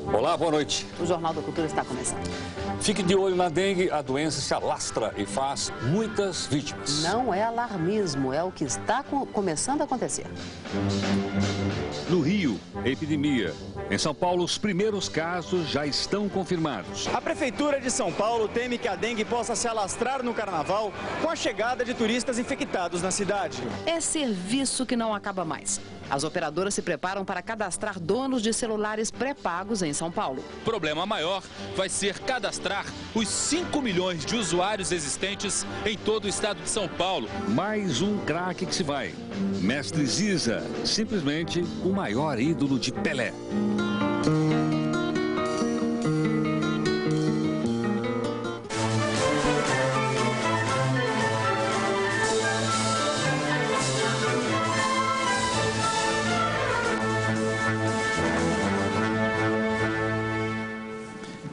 Olá, boa noite. O Jornal da Cultura está começando. Fique de olho na dengue, a doença se alastra e faz muitas vítimas. Não é alarmismo, é o que está começando a acontecer. No Rio, epidemia. Em São Paulo, os primeiros casos já estão confirmados. A Prefeitura de São Paulo teme que a dengue possa se alastrar no carnaval com a chegada de turistas infectados na cidade. É serviço que não acaba mais. As operadoras se preparam para cadastrar donos de celulares pré-pagos em São Paulo. O problema maior vai ser cadastrar os 5 milhões de usuários existentes em todo o estado de São Paulo. Mais um craque que se vai. Mestre Ziza, simplesmente o maior ídolo de Pelé.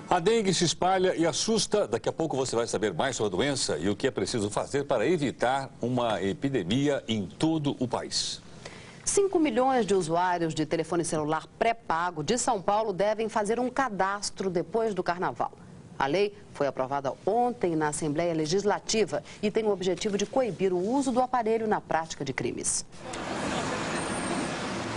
A dengue se espalha e assusta. Daqui a pouco você vai saber mais sobre a doença e o que é preciso fazer para evitar uma epidemia em todo o país. 5 milhões de usuários de telefone celular pré-pago de São Paulo devem fazer um cadastro depois do carnaval. A lei foi aprovada ontem na Assembleia Legislativa e tem o objetivo de coibir o uso do aparelho na prática de crimes.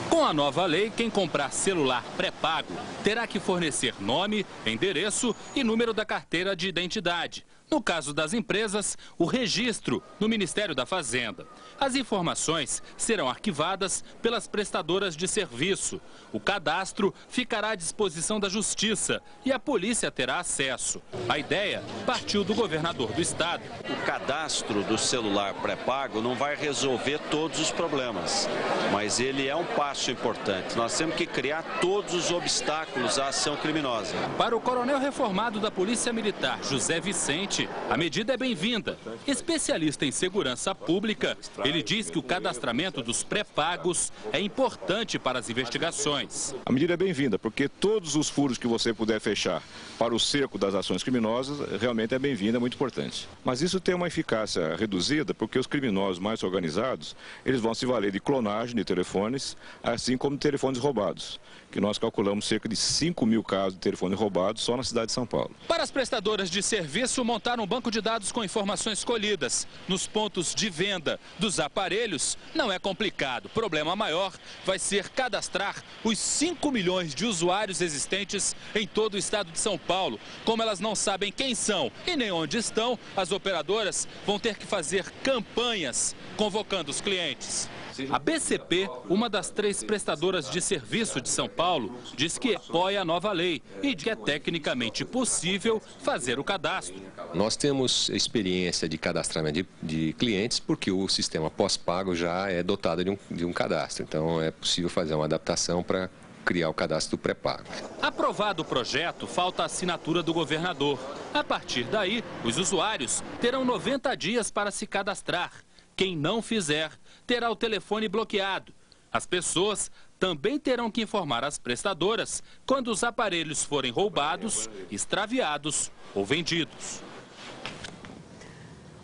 Com a nova lei, quem comprar celular pré-pago terá que fornecer nome, endereço e número da carteira de identidade. No caso das empresas, o registro no Ministério da Fazenda. As informações serão arquivadas pelas prestadoras de serviço. O cadastro ficará à disposição da Justiça e a polícia terá acesso. A ideia partiu do governador do estado. O cadastro do celular pré-pago não vai resolver todos os problemas, mas ele é um passo importante. Nós temos que criar todos os obstáculos à ação criminosa. Para o coronel reformado da Polícia Militar, José Vicente, a medida é bem-vinda. Especialista em segurança pública, ele diz que o cadastramento dos pré-pagos é importante para as investigações. A medida é bem-vinda, porque todos os furos que você puder fechar para o cerco das ações criminosas, realmente é bem-vinda, é muito importante. Mas isso tem uma eficácia reduzida, porque os criminosos mais organizados, eles vão se valer de clonagem de telefones, assim como de telefones roubados, que nós calculamos cerca de 5 mil casos de telefone roubado só na cidade de São Paulo. Para as prestadoras de serviço, montar um banco de dados com informações colhidas nos pontos de venda dos aparelhos não é complicado. O problema maior vai ser cadastrar os 5 milhões de usuários existentes em todo o estado de São Paulo. Como elas não sabem quem são e nem onde estão, as operadoras vão ter que fazer campanhas convocando os clientes. A BCP, uma das 3 prestadoras de serviço de São Paulo, diz que apoia a nova lei e que é tecnicamente possível fazer o cadastro. Nós temos experiência de cadastramento de clientes porque o sistema pós-pago já é dotado de um cadastro. Então é possível fazer uma adaptação para criar o cadastro pré-pago. Aprovado o projeto, falta a assinatura do governador. A partir daí, os usuários terão 90 dias para se cadastrar. Quem não fizer, terá o telefone bloqueado. As pessoas também terão que informar as prestadoras quando os aparelhos forem roubados, extraviados ou vendidos.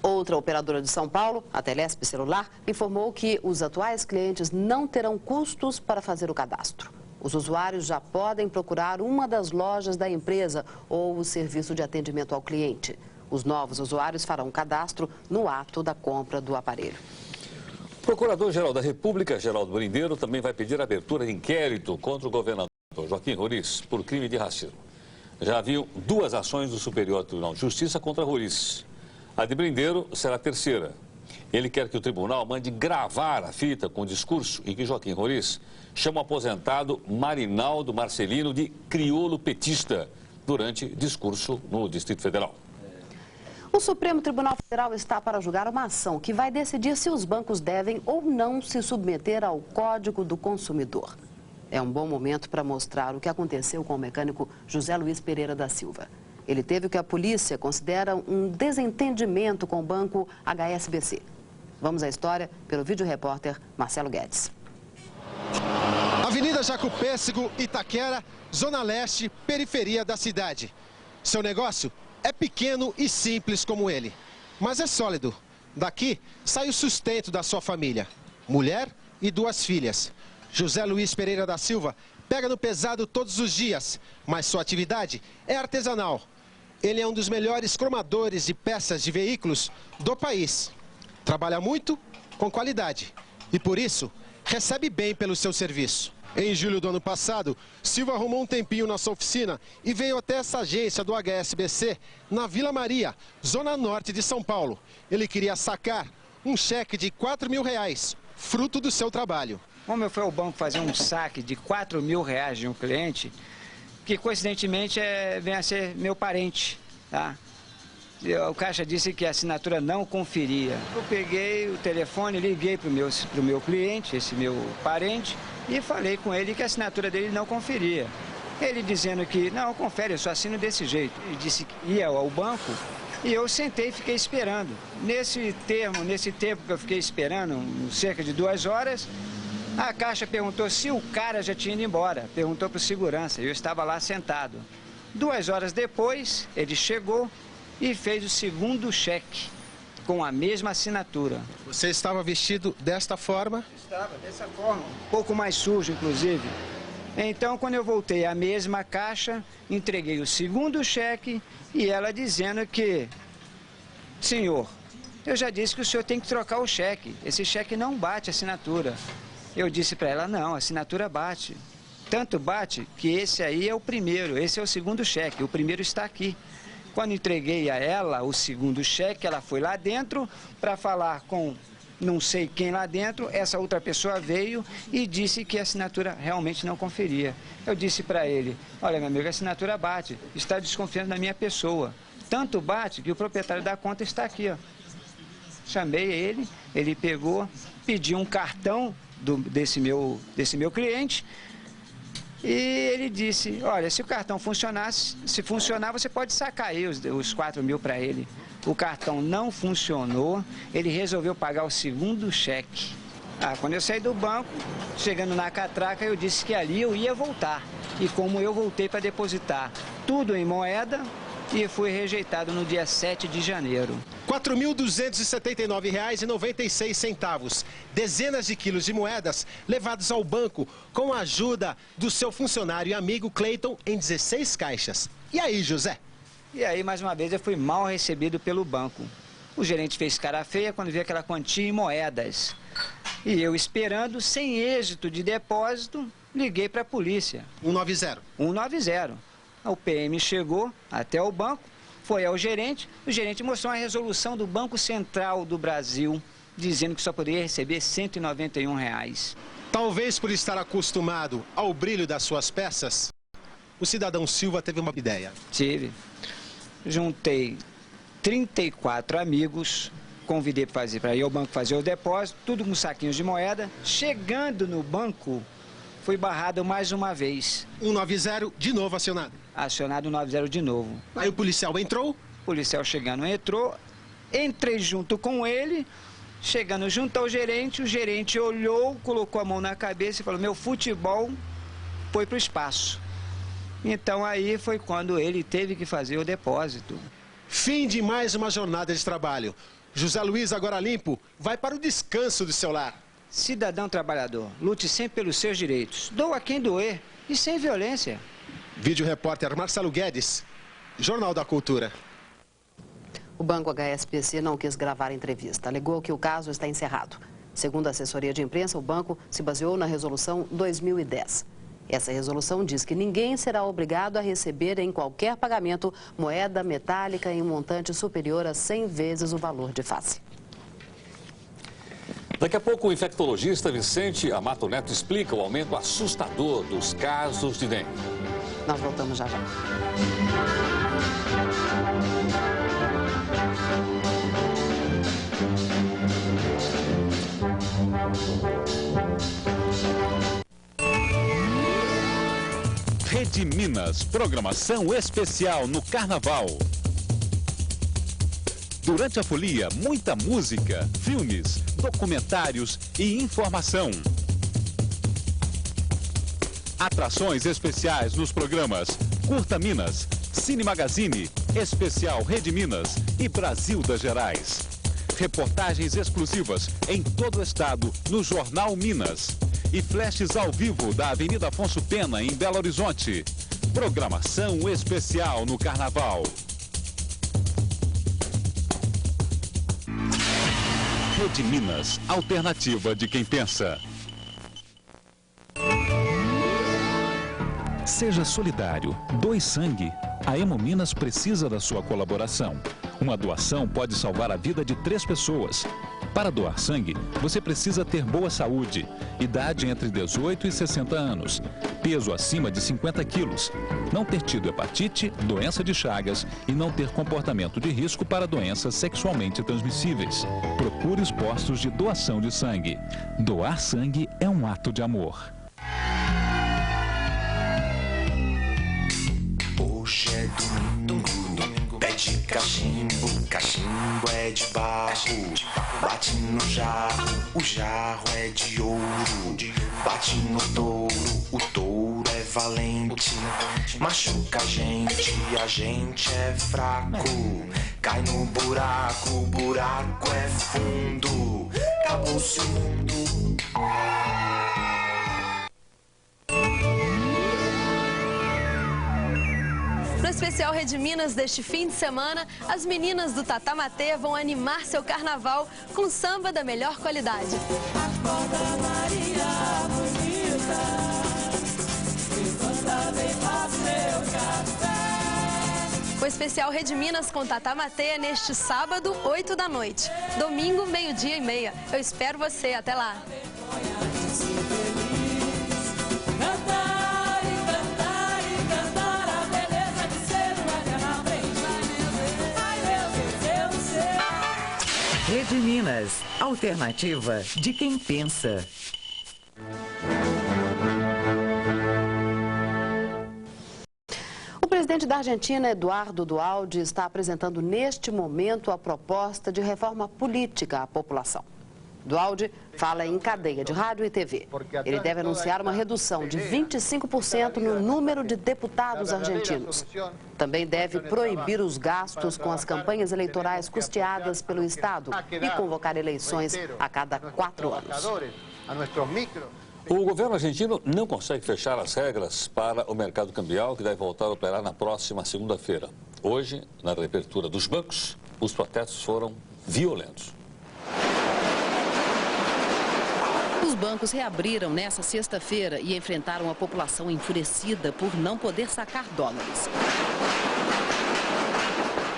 Outra operadora de São Paulo, a Telesp Celular, informou que os atuais clientes não terão custos para fazer o cadastro. Os usuários já podem procurar uma das lojas da empresa ou o serviço de atendimento ao cliente. Os novos usuários farão cadastro no ato da compra do aparelho. O Procurador-Geral da República, Geraldo Brindeiro, também vai pedir abertura de inquérito contra o governador Joaquim Roriz por crime de racismo. Já haviam 2 ações do Superior Tribunal de Justiça contra Roriz. A de Brindeiro será a terceira. Ele quer que o tribunal mande gravar a fita com o discurso em que Joaquim Roriz chama o aposentado Marinaldo Marcelino de crioulo petista durante discurso no Distrito Federal. O Supremo Tribunal Federal está para julgar uma ação que vai decidir se os bancos devem ou não se submeter ao Código do Consumidor. É um bom momento para mostrar o que aconteceu com o mecânico José Luiz Pereira da Silva. Ele teve o que a polícia considera um desentendimento com o banco HSBC. Vamos à história pelo vídeo-repórter Marcelo Guedes. Avenida Jacopêssego, Itaquera, Zona Leste, periferia da cidade. Seu negócio é pequeno e simples como ele, mas é sólido. Daqui sai o sustento da sua família, mulher e 2 filhas. José Luiz Pereira da Silva Pega no pesado todos os dias, mas sua atividade é artesanal. Ele é um dos melhores cromadores de peças de veículos do país. Trabalha muito, com qualidade. E por isso, recebe bem pelo seu serviço. Em julho do ano passado, Silva arrumou um tempinho na sua oficina e veio até essa agência do HSBC, na Vila Maria, zona norte de São Paulo. Ele queria sacar um cheque de R$4.000, fruto do seu trabalho. Como eu fui ao banco fazer um saque de R$4.000 de um cliente, que coincidentemente vem a ser meu parente, tá? O caixa disse que a assinatura não conferia. Eu peguei o telefone, liguei para o meu cliente, esse meu parente, e falei com ele que a assinatura dele não conferia. Ele dizendo que, não, confere, eu só assino desse jeito. Ele disse que ia ao banco e eu sentei e fiquei esperando. Nesse tempo que eu fiquei esperando, cerca de 2 horas, a Caixa perguntou se o cara já tinha ido embora. Perguntou para o segurança, eu estava lá sentado. 2 horas depois, ele chegou e fez o segundo cheque, com a mesma assinatura. Você estava vestido desta forma? Estava, dessa forma, um pouco mais sujo, inclusive. Então, quando eu voltei à mesma caixa, entreguei o segundo cheque e ela dizendo que, senhor, eu já disse que o senhor tem que trocar o cheque. Esse cheque não bate a assinatura. Eu disse para ela, não, a assinatura bate. Tanto bate que esse aí é o primeiro, esse é o segundo cheque, o primeiro está aqui. Quando entreguei a ela o segundo cheque, ela foi lá dentro para falar com não sei quem lá dentro. Essa outra pessoa veio e disse que a assinatura realmente não conferia. Eu disse para ele, olha, meu amigo, a assinatura bate, está desconfiando da minha pessoa. Tanto bate que o proprietário da conta está aqui, ó. Chamei ele, ele pegou, pediu um cartão desse meu cliente. E ele disse, olha, se o cartão funcionasse, se funcionar, você pode sacar aí os R$4.000 para ele. O cartão não funcionou, ele resolveu pagar o segundo cheque. Quando eu saí do banco, chegando na catraca, eu disse que ali eu ia voltar. E como eu voltei para depositar tudo em moeda, e fui rejeitado no dia 7 de janeiro. R$ 4.279,96. Dezenas de quilos de moedas levados ao banco com a ajuda do seu funcionário e amigo Cleiton em 16 caixas. E aí, José? E aí, mais uma vez, eu fui mal recebido pelo banco. O gerente fez cara feia quando viu aquela quantia em moedas. E eu esperando, sem êxito de depósito, liguei para a polícia. 190. 190. O PM chegou até o banco, foi ao gerente, o gerente mostrou uma resolução do Banco Central do Brasil, dizendo que só poderia receber R$191. Talvez por estar acostumado ao brilho das suas peças, o cidadão Silva teve uma ideia. Tive. Juntei 34 amigos, convidei para ir ao banco fazer o depósito, tudo com saquinhos de moeda. Chegando no banco, fui barrado mais uma vez. 190, de novo acionado. Acionado 190 de novo. Aí o policial entrou? O policial chegando entrou, entrei junto com ele, chegando junto ao gerente, o gerente olhou, colocou a mão na cabeça e falou, meu futebol foi para o espaço. Então aí foi quando ele teve que fazer o depósito. Fim de mais uma jornada de trabalho. José Luiz, agora limpo, vai para o descanso do seu lar. Cidadão trabalhador, lute sempre pelos seus direitos. Doa quem doer e sem violência. Vídeo repórter Marcelo Guedes, Jornal da Cultura. O Banco HSBC não quis gravar a entrevista. Alegou que o caso está encerrado. Segundo a assessoria de imprensa, o banco se baseou na resolução 2010. Essa resolução diz que ninguém será obrigado a receber em qualquer pagamento moeda metálica em um montante superior a 100 vezes o valor de face. Daqui a pouco, o infectologista Vicente Amato Neto explica o aumento assustador dos casos de dengue. Nós voltamos já já. Rede Minas, programação especial no Carnaval. Durante a folia, muita música, filmes, documentários e informação. Atrações especiais nos programas Curta Minas, Cine Magazine, Especial Rede Minas e Brasil das Gerais. Reportagens exclusivas em todo o estado no Jornal Minas. e flashes ao vivo da Avenida Afonso Pena, em Belo Horizonte. Programação especial no Carnaval. Rede Minas, alternativa de quem pensa. Seja solidário, doe sangue. A Hemominas precisa da sua colaboração. Uma doação pode salvar a vida de 3 pessoas. Para doar sangue, você precisa ter boa saúde, idade entre 18 e 60 anos, peso acima de 50 quilos, não ter tido hepatite, doença de Chagas e não ter comportamento de risco para doenças sexualmente transmissíveis. Procure os postos de doação de sangue. Doar sangue é um ato de amor. Hoje é domingo, pede cachimbo, cachimbo é de barro, bate no jarro, o jarro é de ouro, bate no touro, o touro é valente, machuca a gente é fraco, cai no buraco, o buraco é fundo, acabou-se o mundo. No especial Rede Minas deste fim de semana, as meninas do Tatamatê vão animar seu carnaval com samba da melhor qualidade. O especial Rede Minas com Tatamatê é neste sábado, 8 da noite. Domingo, 12h30. Eu espero você. Até lá. Rede Minas, alternativa de quem pensa. O presidente da Argentina, Eduardo Duhalde, está apresentando neste momento a proposta de reforma política à população. Duhalde fala em cadeia de rádio e TV. Ele deve anunciar uma redução de 25% no número de deputados argentinos. Também deve proibir os gastos com as campanhas eleitorais custeadas pelo Estado e convocar eleições a cada 4 anos. O governo argentino não consegue fechar as regras para o mercado cambial, que deve voltar a operar na próxima segunda-feira. Hoje, na reabertura dos bancos, os protestos foram violentos. Os bancos reabriram nesta sexta-feira e enfrentaram a população enfurecida por não poder sacar dólares.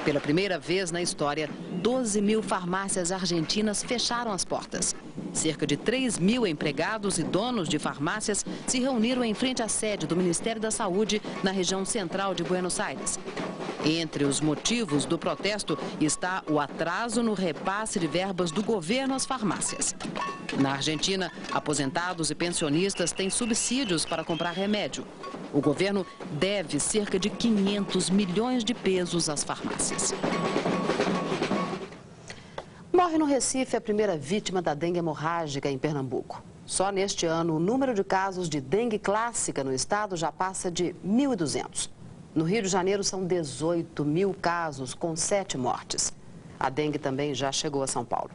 Pela primeira vez na história, 12 mil farmácias argentinas fecharam as portas. Cerca de 3 mil empregados e donos de farmácias se reuniram em frente à sede do Ministério da Saúde, na região central de Buenos Aires. Entre os motivos do protesto está o atraso no repasse de verbas do governo às farmácias. Na Argentina, aposentados e pensionistas têm subsídios para comprar remédio. O governo deve cerca de 500 milhões de pesos às farmácias. Morre no Recife a primeira vítima da dengue hemorrágica em Pernambuco. Só neste ano, o número de casos de dengue clássica no estado já passa de 1.200. No Rio de Janeiro, são 18 mil casos, com 7 mortes. A dengue também já chegou a São Paulo.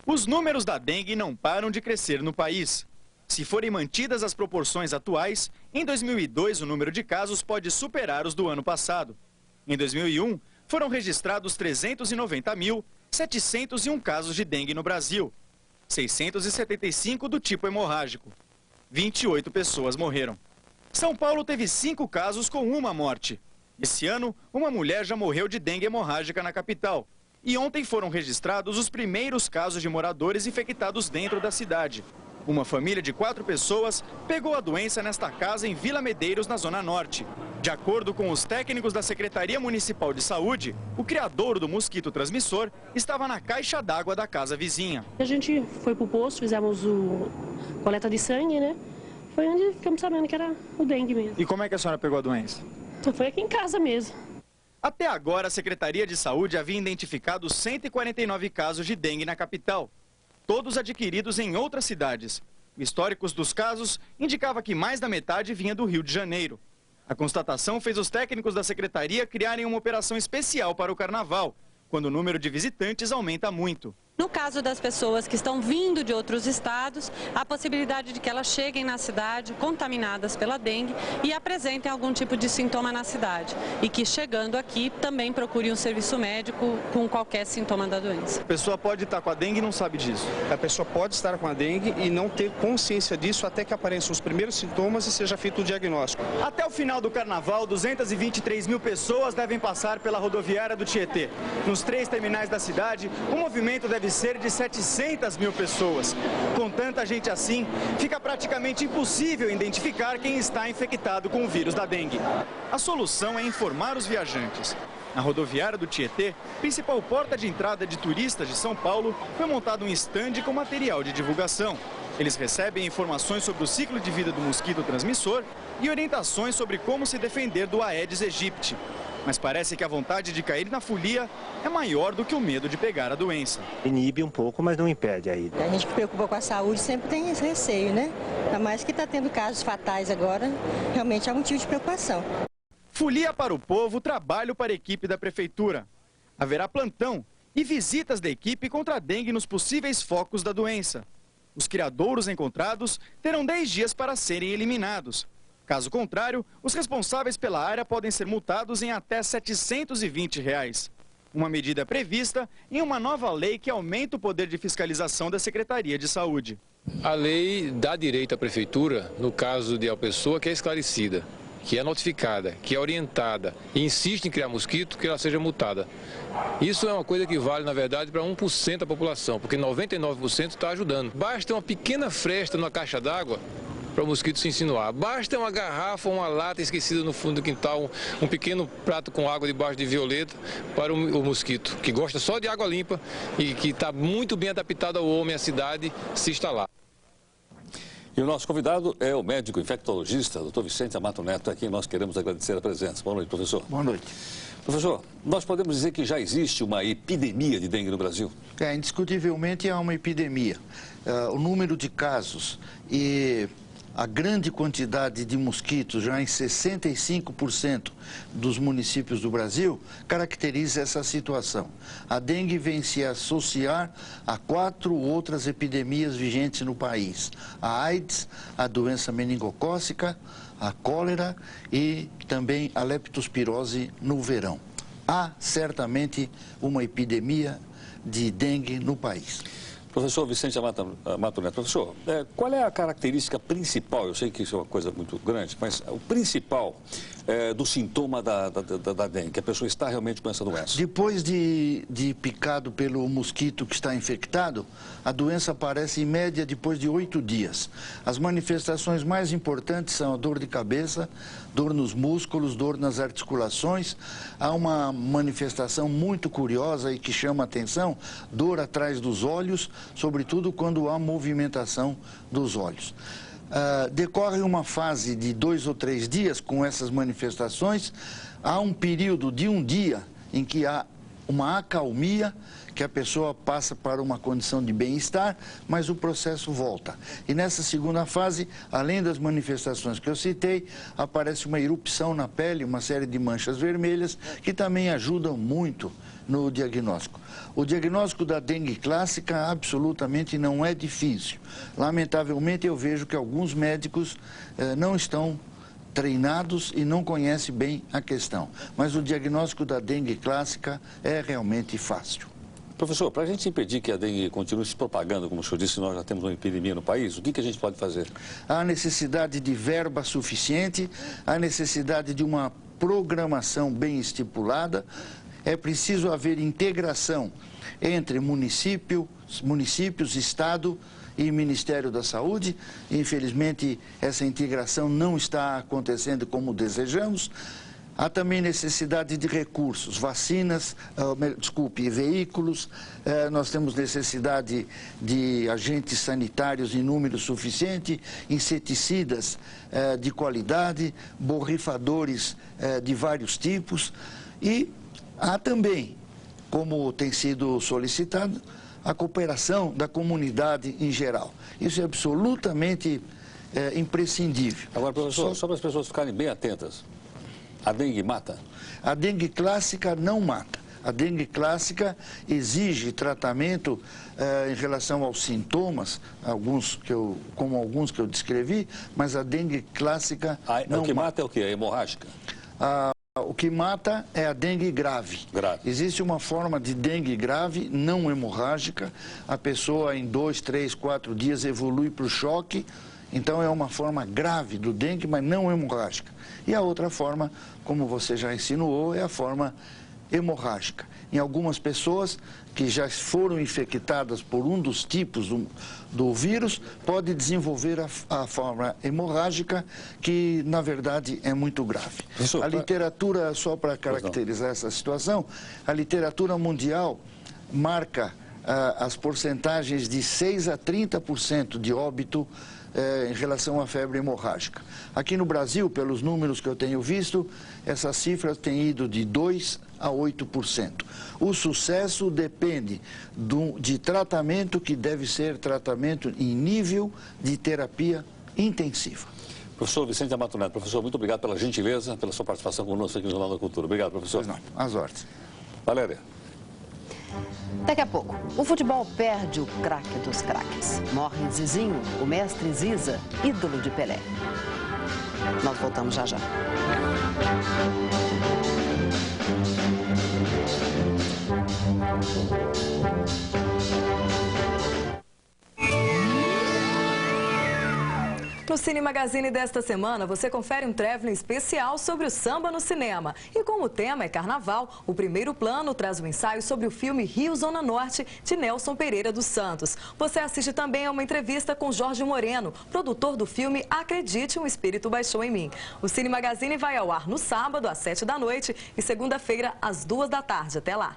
Os números da dengue não param de crescer no país. Se forem mantidas as proporções atuais, em 2002 o número de casos pode superar os do ano passado. Em 2001, foram registrados 390.701 casos de dengue no Brasil, 675 do tipo hemorrágico. 28 pessoas morreram. São Paulo teve 5 casos com 1 morte. Esse ano, uma mulher já morreu de dengue hemorrágica na capital. E ontem foram registrados os primeiros casos de moradores infectados dentro da cidade. Uma família de 4 pessoas pegou a doença nesta casa em Vila Medeiros, na Zona Norte. De acordo com os técnicos da Secretaria Municipal de Saúde, o criadouro do mosquito transmissor estava na caixa d'água da casa vizinha. A gente foi para o posto, fizemos coleta de sangue, né? Foi onde ficamos sabendo que era o dengue mesmo. E como é que a senhora pegou a doença? Foi aqui em casa mesmo. Até agora, a Secretaria de Saúde havia identificado 149 casos de dengue na capital, todos adquiridos em outras cidades. Históricos dos casos indicava que mais da metade vinha do Rio de Janeiro. A constatação fez os técnicos da Secretaria criarem uma operação especial para o Carnaval, quando o número de visitantes aumenta muito. No caso das pessoas que estão vindo de outros estados, a possibilidade de que elas cheguem na cidade contaminadas pela dengue e apresentem algum tipo de sintoma na cidade. E que chegando aqui também procurem um serviço médico com qualquer sintoma da doença. A pessoa pode estar com a dengue e não sabe disso. A pessoa pode estar com a dengue e não ter consciência disso até que apareçam os primeiros sintomas e seja feito o diagnóstico. Até o final do carnaval, 223 mil pessoas devem passar pela rodoviária do Tietê. Nos 3 terminais da cidade, o movimento deve ser de 700 mil pessoas. Com tanta gente assim, fica praticamente impossível identificar quem está infectado com o vírus da dengue. A solução é informar os viajantes. Na rodoviária do Tietê, principal porta de entrada de turistas de São Paulo, foi montado um estande com material de divulgação. Eles recebem informações sobre o ciclo de vida do mosquito transmissor e orientações sobre como se defender do Aedes aegypti. Mas parece que a vontade de cair na folia é maior do que o medo de pegar a doença. Inibe um pouco, mas não impede a ida. A gente que preocupa com a saúde sempre tem esse receio, né? Ainda mais que está tendo casos fatais agora, realmente é um motivo de preocupação. Folia para o povo, trabalho para a equipe da prefeitura. Haverá plantão e visitas da equipe contra a dengue nos possíveis focos da doença. Os criadouros encontrados terão 10 dias para serem eliminados. Caso contrário, os responsáveis pela área podem ser multados em até R$ 720. Uma medida prevista em uma nova lei que aumenta o poder de fiscalização da Secretaria de Saúde. A lei dá direito à prefeitura, no caso de uma pessoa que é esclarecida, que é notificada, que é orientada e insiste em criar mosquito, que ela seja multada. Isso é uma coisa que vale, na verdade, para 1% da população, porque 99% está ajudando. Basta uma pequena fresta numa caixa d'água para o mosquito se insinuar. Basta uma garrafa, uma lata esquecida no fundo do quintal, um pequeno prato com água debaixo de violeta para o mosquito, que gosta só de água limpa e que está muito bem adaptado ao homem, à cidade, se instalar. E o nosso convidado é o médico infectologista, Dr. Vicente Amato Neto, a quem nós queremos agradecer a presença. Boa noite, professor. Boa noite. Professor, nós podemos dizer que já existe uma epidemia de dengue no Brasil? Indiscutivelmente há uma epidemia. O número de casos e a grande quantidade de mosquitos, já em 65% dos municípios do Brasil, caracteriza essa situação. A dengue vem se associar a 4 outras epidemias vigentes no país. A AIDS, a doença meningocócica, a cólera e também a leptospirose no verão. Há certamente uma epidemia de dengue no país. Professor Vicente Amato Neto, professor, qual é a característica principal, eu sei que isso é uma coisa muito grande, mas o principal do sintoma da dengue, que a pessoa está realmente com essa doença? Depois de picado pelo mosquito que está infectado, a doença aparece em média depois de 8 dias. As manifestações mais importantes são a dor de cabeça, dor nos músculos, dor nas articulações. Há uma manifestação muito curiosa e que chama a atenção, dor atrás dos olhos, sobretudo quando há movimentação dos olhos. Decorre uma fase de 2 ou 3 dias com essas manifestações. Há um período de 1 dia em que há uma acalmia, que a pessoa passa para uma condição de bem-estar, mas o processo volta. E nessa segunda fase, além das manifestações que eu citei, aparece uma erupção na pele, uma série de manchas vermelhas, que também ajudam muito no diagnóstico. O diagnóstico da dengue clássica absolutamente não é difícil. Lamentavelmente, eu vejo que alguns médicos não estão treinados e não conhecem bem a questão. Mas o diagnóstico da dengue clássica é realmente fácil. Professor, para a gente impedir que a dengue continue se propagando, como o senhor disse, nós já temos uma epidemia no país, o que a gente pode fazer? Há necessidade de verba suficiente, há necessidade de uma programação bem estipulada. É preciso haver integração entre municípios, Estado e Ministério da Saúde. Infelizmente, essa integração não está acontecendo como desejamos. Há também necessidade de recursos, vacinas, veículos. Nós temos necessidade de agentes sanitários em número suficiente, inseticidas de qualidade, borrifadores de vários tipos. E há também, como tem sido solicitado, a cooperação da comunidade em geral. Isso é absolutamente imprescindível. Agora, professor, só para as pessoas ficarem bem atentas, a dengue mata? A dengue clássica não mata. A dengue clássica exige tratamento em relação aos sintomas, como alguns que eu descrevi, mas a dengue clássica não o que mata é o quê? A hemorrágica? O que mata é a dengue grave. Existe uma forma de dengue grave, não hemorrágica. A pessoa em 2, 3, 4 dias evolui para o choque. Então é uma forma grave do dengue, mas não hemorrágica. E a outra forma, como você já insinuou, é a forma hemorrágica. Em algumas pessoas que já foram infectadas por um dos tipos do vírus, pode desenvolver a forma hemorrágica, que na verdade é muito grave. A literatura, só para caracterizar essa situação, a literatura mundial marca as porcentagens de 6 a 30% de óbito em relação à febre hemorrágica. Aqui no Brasil, pelos números que eu tenho visto, essas cifras têm ido de 2 a 8%. O sucesso depende de tratamento que deve ser tratamento em nível de terapia intensiva. Professor Vicente Amato Neto, professor, muito obrigado pela gentileza, pela sua participação conosco aqui no Jornal da Cultura. Obrigado, professor. Pois não, às ordens. Valéria. Daqui a pouco, o futebol perde o craque dos craques. Morre Zizinho, o mestre Ziza, ídolo de Pelé. Nós voltamos já já. No Cine Magazine desta semana, você confere um traveling especial sobre o samba no cinema. E como o tema é carnaval, o primeiro plano traz um ensaio sobre o filme Rio Zona Norte, de Nelson Pereira dos Santos. Você assiste também a uma entrevista com Jorge Moreno, produtor do filme Acredite, um Espírito Baixou em Mim. O Cine Magazine vai ao ar no sábado, às 7 da noite e segunda-feira, às 2 da tarde. Até lá!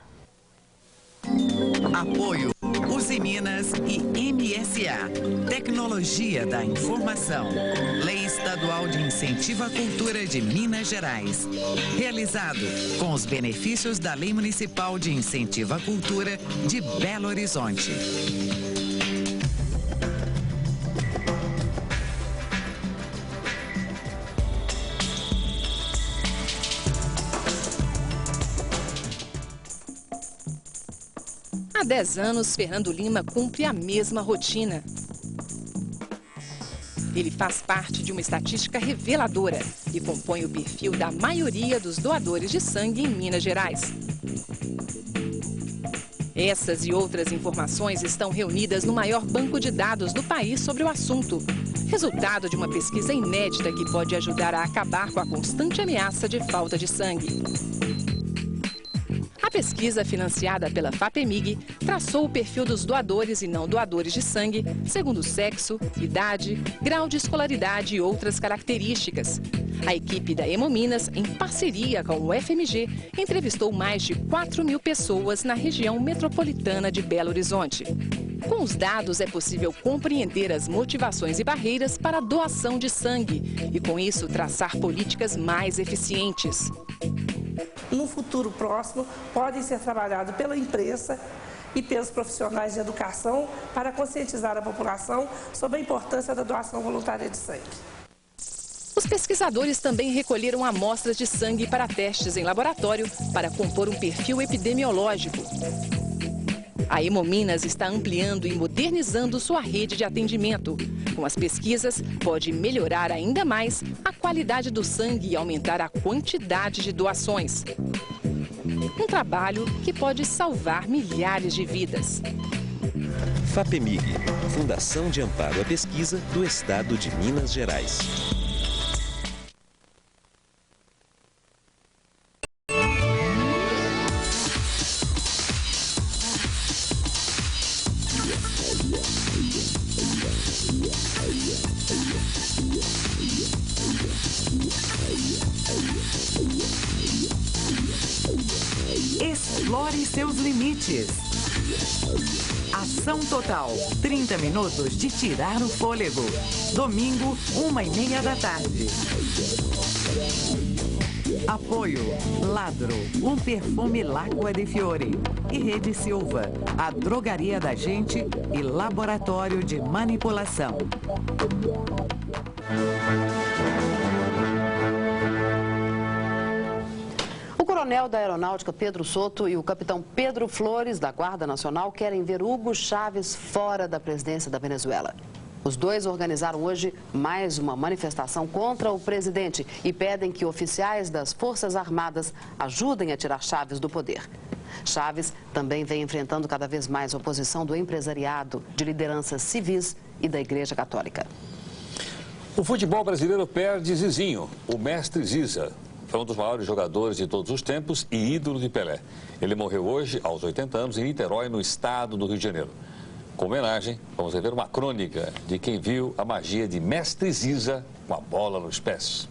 Apoio Usiminas e MSA, Tecnologia da Informação, Lei Estadual de Incentivo à Cultura de Minas Gerais. Realizado com os benefícios da Lei Municipal de Incentivo à Cultura de Belo Horizonte. Há 10 anos, Fernando Lima cumpre a mesma rotina. Ele faz parte de uma estatística reveladora e compõe o perfil da maioria dos doadores de sangue em Minas Gerais. Essas e outras informações estão reunidas no maior banco de dados do país sobre o assunto, resultado de uma pesquisa inédita que pode ajudar a acabar com a constante ameaça de falta de sangue. A pesquisa, financiada pela FAPEMIG, traçou o perfil dos doadores e não doadores de sangue, segundo sexo, idade, grau de escolaridade e outras características. A equipe da Hemominas, em parceria com o FMG, entrevistou mais de 4.000 pessoas na região metropolitana de Belo Horizonte. Com os dados, é possível compreender as motivações e barreiras para a doação de sangue e, com isso, traçar políticas mais eficientes. No futuro próximo, podem ser trabalhados pela imprensa e pelos profissionais de educação para conscientizar a população sobre a importância da doação voluntária de sangue. Os pesquisadores também recolheram amostras de sangue para testes em laboratório para compor um perfil epidemiológico. A Hemominas está ampliando e modernizando sua rede de atendimento. Com as pesquisas, pode melhorar ainda mais a qualidade do sangue e aumentar a quantidade de doações. Um trabalho que pode salvar milhares de vidas. FAPEMIG, Fundação de Amparo à Pesquisa do Estado de Minas Gerais. Explore seus limites. Ação Total, 30 minutos de tirar o fôlego. Domingo, 1h30 da tarde. Apoio Ladro, um perfume L'Acqua di Fiori. E Rede Silva, a drogaria da gente e laboratório de manipulação. O coronel coronel da Aeronáutica Pedro Soto e o capitão Pedro Flores, da Guarda Nacional, querem ver Hugo Chávez fora da presidência da Venezuela. Os dois organizaram hoje mais uma manifestação contra o presidente e pedem que oficiais das Forças Armadas ajudem a tirar Chávez do poder. Chávez também vem enfrentando cada vez mais oposição do empresariado, de lideranças civis e da Igreja Católica. O futebol brasileiro perde Zizinho, o mestre Ziza. Foi um dos maiores jogadores de todos os tempos e ídolo de Pelé. Ele morreu hoje, aos 80 anos, em Niterói, no estado do Rio de Janeiro. Com homenagem, vamos rever uma crônica de quem viu a magia de Mestre Ziza com a bola nos pés.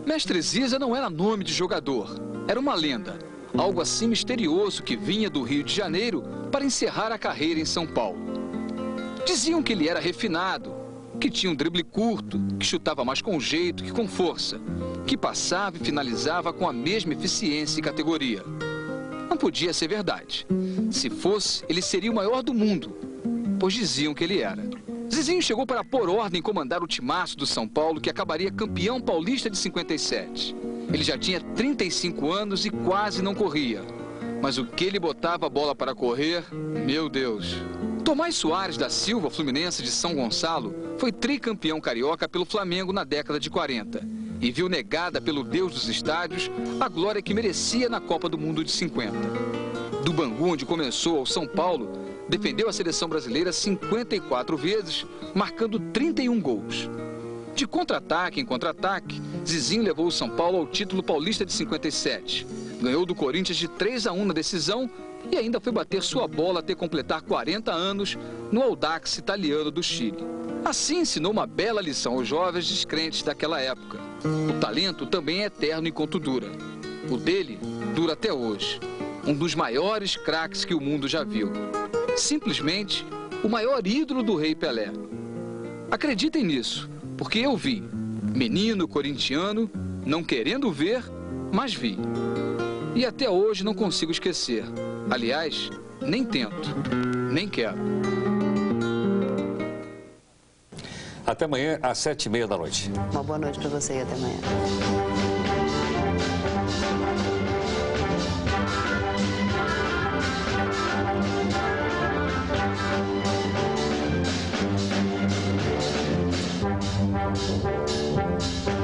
Mestre Ziza não era nome de jogador, era uma lenda. Algo assim misterioso que vinha do Rio de Janeiro para encerrar a carreira em São Paulo. Diziam que ele era refinado, que tinha um drible curto, que chutava mais com jeito que com força, que passava e finalizava com a mesma eficiência e categoria. Não podia ser verdade. Se fosse, ele seria o maior do mundo, pois diziam que ele era. Zizinho chegou para pôr ordem e comandar o timaço do São Paulo, que acabaria campeão paulista de 57. Ele já tinha 35 anos e quase não corria. Mas o que ele botava a bola para correr, meu Deus! Tomás Soares da Silva, fluminense de São Gonçalo, foi tricampeão carioca pelo Flamengo na década de 40 e viu negada pelo Deus dos estádios a glória que merecia na Copa do Mundo de 50. Do Bangu, onde começou, ao São Paulo, defendeu a seleção brasileira 54 vezes, marcando 31 gols. De contra-ataque em contra-ataque, Zizinho levou o São Paulo ao título paulista de 57. Ganhou do Corinthians de 3-1 na decisão e ainda foi bater sua bola até completar 40 anos no Audax italiano do Chile. Assim ensinou uma bela lição aos jovens descrentes daquela época. O talento também é eterno enquanto dura. O dele dura até hoje. Um dos maiores craques que o mundo já viu. Simplesmente o maior ídolo do Rei Pelé. Acreditem nisso, porque eu vi. Menino corintiano, não querendo ver, mas vi. E até hoje não consigo esquecer. Aliás, nem tento, nem quero. Até amanhã, às 7h30 da noite. Uma boa noite para você e até amanhã. Thank you.